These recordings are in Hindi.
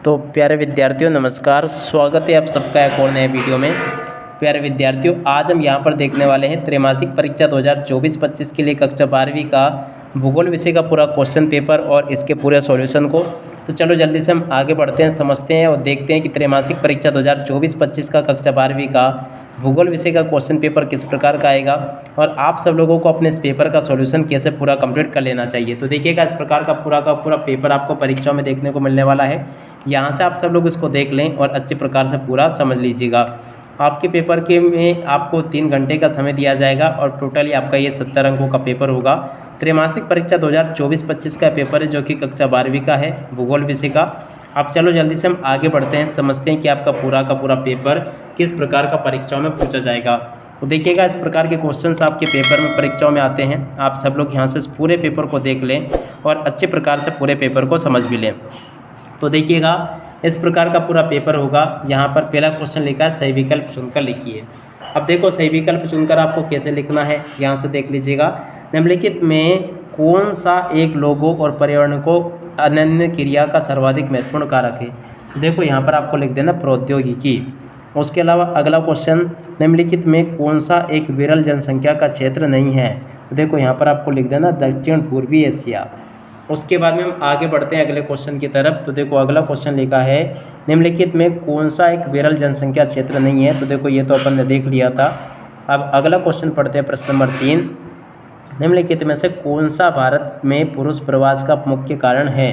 तो प्यारे विद्यार्थियों नमस्कार, स्वागत है आप सबका एक और नए वीडियो में। प्यारे विद्यार्थियों, आज हम यहाँ पर देखने वाले हैं त्रैमासिक परीक्षा 2024-25 के लिए कक्षा 12वीं का भूगोल विषय का पूरा क्वेश्चन पेपर और इसके पूरे सॉल्यूशन को। तो चलो जल्दी से हम आगे बढ़ते हैं, समझते हैं और देखते हैं कि त्रैमासिक परीक्षा 2024-25 का कक्षा 12वीं का भूगोल विषय का क्वेश्चन पेपर किस प्रकार का आएगा और आप सब लोगों को अपने इस पेपर का सॉल्यूशन कैसे पूरा कंप्लीट कर लेना चाहिए। तो देखिएगा, इस प्रकार का पूरा पेपर आपको परीक्षाओं में देखने को मिलने वाला है। यहाँ से आप सब लोग इसको देख लें और अच्छे प्रकार से पूरा समझ लीजिएगा। आपके पेपर के में आपको 3 घंटे का समय दिया जाएगा और टोटली आपका ये 70 अंकों का पेपर होगा। त्रैमासिक परीक्षा 2024-25 का पेपर है जो कि कक्षा 12वीं का है भूगोल विषय का। अब चलो जल्दी से हम आगे बढ़ते हैं, समझते हैं कि आपका पूरा पेपर किस प्रकार का परीक्षाओं में पूछा जाएगा। तो देखिएगा, इस प्रकार के क्वेश्चंस आपके पेपर में परीक्षाओं में आते हैं। आप सब लोग यहाँ से इस पूरे पेपर को देख लें और अच्छे प्रकार से पूरे पेपर को समझ भी लें। तो देखिएगा, इस प्रकार का पूरा पेपर होगा। यहाँ पर पहला क्वेश्चन लिखा है सही विकल्प चुनकर लिखिए। अब देखो, सही विकल्प चुनकर आपको कैसे लिखना है, यहाँ से देख लीजिएगा। निम्नलिखित में कौन सा एक लोगों और पर्यावरण को अनन्य क्रिया का सर्वाधिक महत्वपूर्ण कारक है। देखो यहाँ पर आपको लिख देना प्रौद्योगिकी। उसके अलावा अगला क्वेश्चन, निम्नलिखित में कौन सा एक विरल जनसंख्या का क्षेत्र नहीं है। देखो यहाँ पर आपको लिख देना दक्षिण पूर्वी एशिया। उसके बाद में हम आगे बढ़ते हैं अगले क्वेश्चन की तरफ। तो देखो अगला क्वेश्चन लिखा है निम्नलिखित में कौन सा एक विरल जनसंख्या क्षेत्र नहीं है। तो देखो ये तो अपन ने देख लिया था। अब अगला क्वेश्चन पढ़ते हैं, प्रश्न नंबर 3। निम्नलिखित में से कौन सा भारत में पुरुष प्रवास का मुख्य कारण है।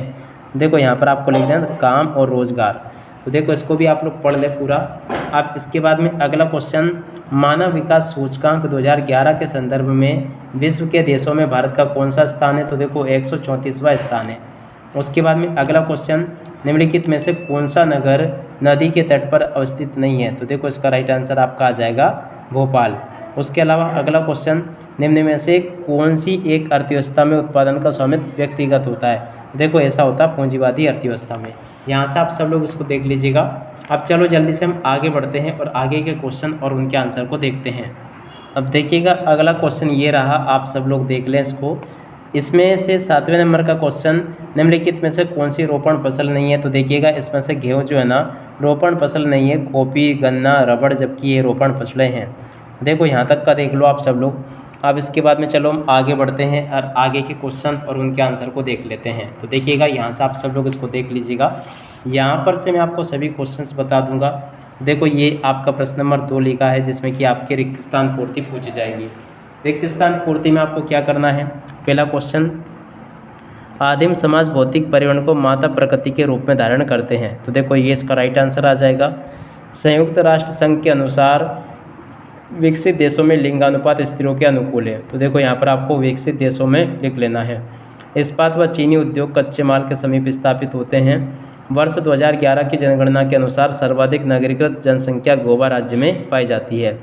देखो यहाँ पर आपको लिख देना काम और रोजगार। तो देखो इसको भी आप लोग पढ़ ले पूरा। अब इसके बाद में अगला क्वेश्चन, मानव विकास सूचकांक 2011 के संदर्भ में विश्व के देशों में भारत का कौन सा स्थान है। तो देखो 134वां स्थान है। उसके बाद में अगला क्वेश्चन, निम्नलिखित में से कौन सा नगर नदी के तट पर अवस्थित नहीं है। तो देखो इसका राइट आंसर आपका आ जाएगा भोपाल। उसके अलावा अगला क्वेश्चन, निम्न में से कौन सी एक अर्थव्यवस्था में उत्पादन का स्वामित्व व्यक्तिगत होता है। देखो ऐसा होता है पूंजीवादी अर्थव्यवस्था में। यहाँ से आप सब लोग इसको देख लीजिएगा। अब चलो जल्दी से हम आगे बढ़ते हैं और आगे के क्वेश्चन और उनके आंसर को देखते हैं। अब देखिएगा, अगला क्वेश्चन ये रहा, आप सब लोग देख लें इसको। इसमें से 7वें नंबर का क्वेश्चन, निम्नलिखित में से कौन सी रोपण फसल नहीं है। तो देखिएगा, इसमें से गेहूँ जो है ना रोपण फसल नहीं है, कॉफ़ी गन्ना रबड़ जबकि ये रोपण फसलें हैं। देखो यहाँ तक का देख लो आप सब लोग। अब इसके बाद में चलो हम आगे बढ़ते हैं और आगे के क्वेश्चन और उनके आंसर को देख लेते हैं। तो देखिएगा, यहाँ से आप सब लोग इसको देख लीजिएगा। यहाँ पर से मैं आपको सभी क्वेश्चंस बता दूंगा। देखो ये आपका प्रश्न नंबर 2 लिखा है जिसमें कि आपके रिक्त स्थान पूर्ति पूछी जाएगी। रिक्त स्थान पूर्ति में आपको क्या करना है। पहला क्वेश्चन, आदिम समाज भौतिक पर्यावरण को माता प्रकृति के रूप में धारण करते हैं। तो देखो ये इसका राइट आंसर आ जाएगा। संयुक्त राष्ट्र संघ के अनुसार विकसित देशों में लिंगानुपात स्त्रियों के अनुकूल है। तो देखो यहाँ पर आपको विकसित देशों में लिख लेना है। इस्पात व चीनी उद्योग कच्चे माल के समीप स्थापित होते हैं। वर्ष 2011 की जनगणना के अनुसार सर्वाधिक नागरिकृत जनसंख्या गोवा राज्य में पाई जाती है।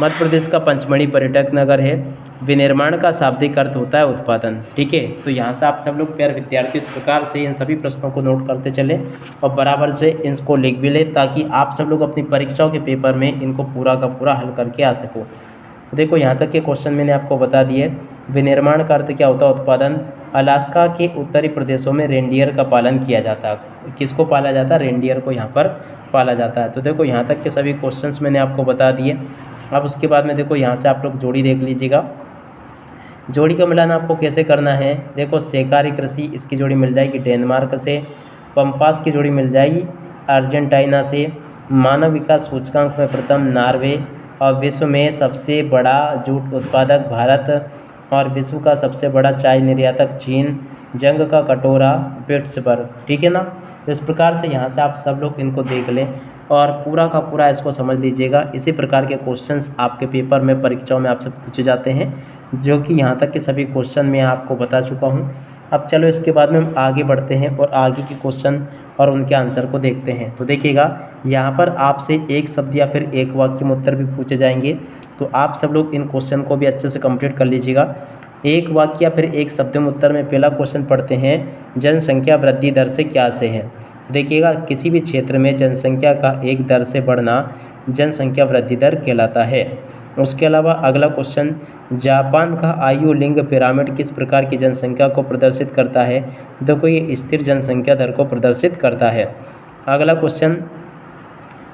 मध्य प्रदेश का पंचमढ़ी पर्यटक नगर है। विनिर्माण का शाब्दिक अर्थ होता है उत्पादन। ठीक है, तो यहाँ से आप सब लोग प्यारे विद्यार्थी इस प्रकार से इन सभी प्रश्नों को नोट करते चले और बराबर से इनको लिख भी ले ताकि आप सब लोग अपनी परीक्षाओं के पेपर में इनको पूरा का पूरा हल करके आ सको। देखो यहाँ तक के क्वेश्चन मैंने आपको बता दिए। विनिर्माण का अर्थ क्या होता है उत्पादन। अलास्का के उत्तरी प्रदेशों में रेंडियर का पालन किया जाता है। किसको पाला जाता है, रेंडियर को यहाँ पर पाला जाता है। तो देखो यहाँ तक के सभी क्वेश्चंस मैंने आपको बता दिए। अब उसके बाद में देखो यहाँ से आप लोग जोड़ी देख लीजिएगा। जोड़ी का मिलान आपको कैसे करना है। देखो सहकारी कृषि, इसकी जोड़ी मिल जाएगी डेनमार्क से। पंपास की जोड़ी मिल जाएगी अर्जेंटीना से। मानव विकास सूचकांक में प्रथम नार्वे और विश्व में सबसे बड़ा जूट उत्पादक भारत और विश्व का सबसे बड़ा चाय निर्यातक चीन। जंग का कटोरा पिट्सबर्ग। ठीक है ना। तो इस प्रकार से यहाँ से आप सब लोग इनको देख लें और पूरा का पूरा इसको समझ लीजिएगा। इसी प्रकार के क्वेश्चंस आपके पेपर में परीक्षाओं में आपसे पूछे जाते हैं, जो कि यहाँ तक के सभी क्वेश्चन मैं आपको बता चुका हूँ। अब चलो इसके बाद में हम आगे बढ़ते हैं और आगे के क्वेश्चन और उनके आंसर को देखते हैं। तो देखिएगा, यहाँ पर आपसे एक शब्द या फिर एक वाक्य में उत्तर भी पूछे जाएंगे। तो आप सब लोग इन क्वेश्चन को भी अच्छे से कंप्लीट कर लीजिएगा। एक वाक्य या फिर एक शब्द में उत्तर में पहला क्वेश्चन पढ़ते हैं, जनसंख्या वृद्धि दर से क्या से है। देखिएगा, किसी भी क्षेत्र में जनसंख्या का एक दर से बढ़ना जनसंख्या वृद्धि दर कहलाता है। उसके अलावा अगला क्वेश्चन, जापान का आयु लिंग पिरामिड किस प्रकार की जनसंख्या को प्रदर्शित करता है। देखो ये स्थिर जनसंख्या दर को प्रदर्शित करता है। अगला क्वेश्चन,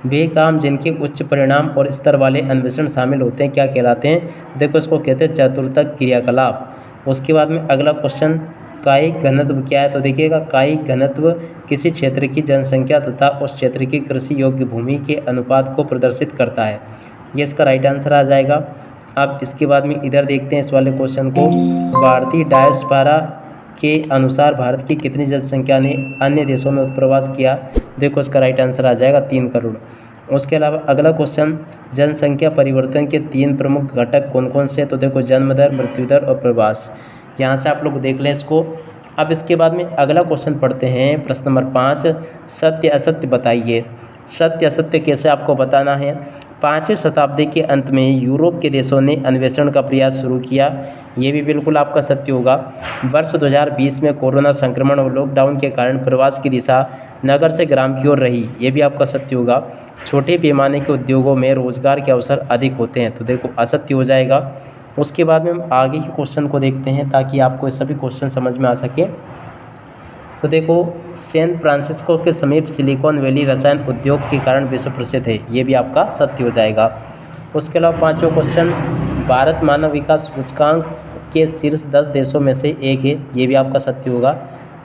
वे काम जिनके उच्च परिणाम और स्तर वाले अन्वेषण शामिल होते हैं क्या कहलाते हैं? देखो इसको कहते हैं चतुर्थक क्रियाकलाप। उसके बाद में अगला क्वेश्चन, कायिक घनत्व क्या है? तो देखिएगा, कायिक घनत्व किसी क्षेत्र की जनसंख्या तथा उस क्षेत्र की कृषि योग्य भूमि के अनुपात को प्रदर्शित करता है। ये इसका राइट आंसर आ जाएगा। अब इसके बाद में इधर देखते हैं इस वाले क्वेश्चन को, भारतीय डायस्पोरा के अनुसार भारत की कितनी जनसंख्या ने अन्य देशों में उत्प्रवास किया? देखो इसका राइट आंसर आ जाएगा 3 करोड़। उसके अलावा अगला क्वेश्चन, जनसंख्या परिवर्तन के 3 प्रमुख घटक कौन कौन से? तो देखो जन्म दर, मृत्यु दर और प्रवास। यहाँ से आप लोग देख लें इसको। अब इसके बाद में अगला क्वेश्चन पढ़ते हैं, प्रश्न नंबर 5, सत्य असत्य बताइए। सत्य असत्य कैसे आपको बताना है? 5वीं शताब्दी के अंत में यूरोप के देशों ने अन्वेषण का प्रयास शुरू किया। ये भी बिल्कुल आपका सत्य होगा। वर्ष 2020 में कोरोना संक्रमण और लॉकडाउन के कारण प्रवास की दिशा नगर से ग्राम की ओर रही। ये भी आपका सत्य होगा। छोटे पैमाने के उद्योगों में रोजगार के अवसर अधिक होते हैं। तो देखो असत्य हो जाएगा। उसके बाद में हम आगे के क्वेश्चन को देखते हैं ताकि आपको ये सभी क्वेश्चन समझ में आ सके। तो देखो, सैन फ्रांसिस्को के समीप सिलिकॉन वैली रसायन उद्योग के कारण विश्व प्रसिद्ध है। ये भी आपका सत्य हो जाएगा। उसके अलावा 5वां क्वेश्चन, भारत मानव विकास सूचकांक के शीर्ष 10 देशों में से एक है। ये भी आपका सत्य होगा।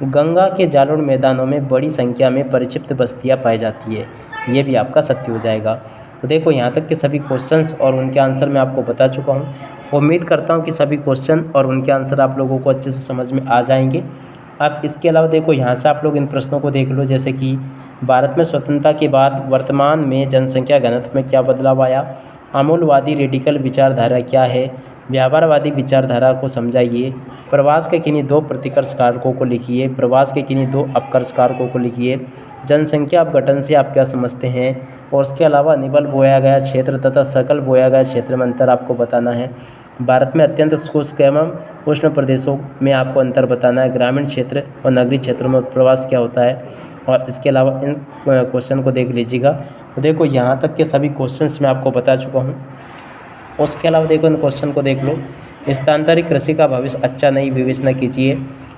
गंगा के जालौन मैदानों में बड़ी संख्या में परिक्षिप्त बस्तियाँ पाई जाती है। ये भी आपका सत्य हो जाएगा। तो देखो, यहाँ तक के सभी क्वेश्चंस और उनके आंसर मैं आपको बता चुका हूँ। उम्मीद करता हूँ कि सभी क्वेश्चन और उनके आंसर आप लोगों को अच्छे से समझ में आ जाएंगे। अब इसके अलावा देखो, यहाँ से आप लोग इन प्रश्नों को देख लो, जैसे कि भारत में स्वतंत्रता के बाद वर्तमान में जनसंख्या घनत्व में क्या बदलाव आया? अमूलवादी रेडिकल विचारधारा क्या है? व्यापारवादी विचारधारा को समझाइए। प्रवास के किन्हीं 2 प्रतिकर्ष कारकों को लिखिए। प्रवास के किन्हीं 2 अपकर्ष कारकों को लिखिए। जनसंख्या अपघटन से आप क्या समझते हैं? और उसके अलावा निबल बोया गया क्षेत्र तथा सकल बोया गया क्षेत्र में अंतर आपको बताना है। भारत में अत्यंत शुष्क एवं उष्ण प्रदेशों में आपको अंतर बताना है। ग्रामीण क्षेत्र और नगरीय क्षेत्रों में उत्प्रवास क्या होता है? और इसके अलावा इन क्वेश्चन को देख लीजिएगा। तो देखो, यहाँ तक के सभी क्वेश्चंस मैं आपको बता चुका हूँ। उसके अलावा देखो, इन क्वेश्चन को देख लो। स्थानांतरित कृषि का भविष्य अच्छा नहीं, विवेचना कीजिए।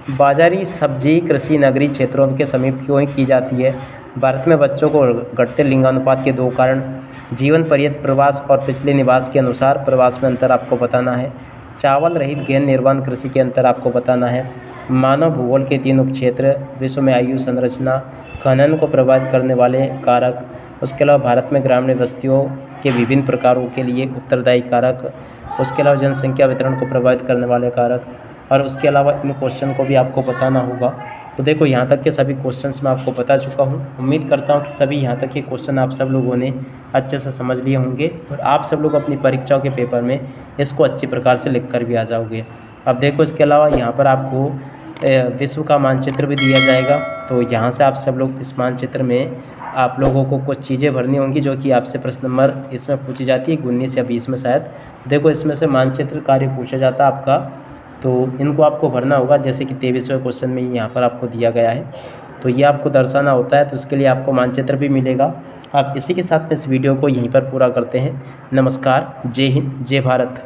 बाजारी सब्जी कृषि नगरीय क्षेत्रों के समीप क्यों ही की जाती है? भारत में बच्चों को घटते लिंगानुपात के 2 कारण। जीवन पर्यंत प्रवास और पिछले निवास के अनुसार प्रवास में अंतर आपको बताना है। चावल रहित गहन निर्माण कृषि के अंतर आपको बताना है। मानव भूगोल के 3 उपक्षेत्र, विश्व में आयु संरचना, खनन को प्रभावित करने वाले कारक। उसके अलावा भारत में ग्रामीण बस्तियों के विभिन्न प्रकारों के लिए उत्तरदायी कारक। उसके अलावा जनसंख्या वितरण को प्रभावित करने वाले कारक। और उसके अलावा इन क्वेश्चन को भी आपको बताना होगा। तो देखो, यहाँ तक के सभी क्वेश्चंस मैं आपको बता चुका हूँ। उम्मीद करता हूँ कि सभी यहाँ तक के क्वेश्चन आप सब लोगों ने अच्छे से समझ लिए होंगे और आप सब लोग अपनी परीक्षाओं के पेपर में इसको अच्छी प्रकार से लिख कर भी आ जाओगे। अब देखो, इसके अलावा यहाँ पर आपको विश्व का मानचित्र भी दिया जाएगा। तो यहाँ से आप सब लोग इस मानचित्र में आप लोगों को कुछ चीज़ें भरनी होंगी जो कि आपसे प्रश्न नंबर इसमें पूछी जाती है 19 या 20 में शायद। देखो, इसमें से मानचित्र कार्य पूछा जाता है आपका, तो इनको आपको भरना होगा। जैसे कि 23वें क्वेश्चन में यहाँ पर आपको दिया गया है, तो ये आपको दर्शाना होता है। तो इसके लिए आपको मानचित्र भी मिलेगा। आप इसी के साथ में इस वीडियो को यहीं पर पूरा करते हैं। नमस्कार, जय हिंद, जय भारत।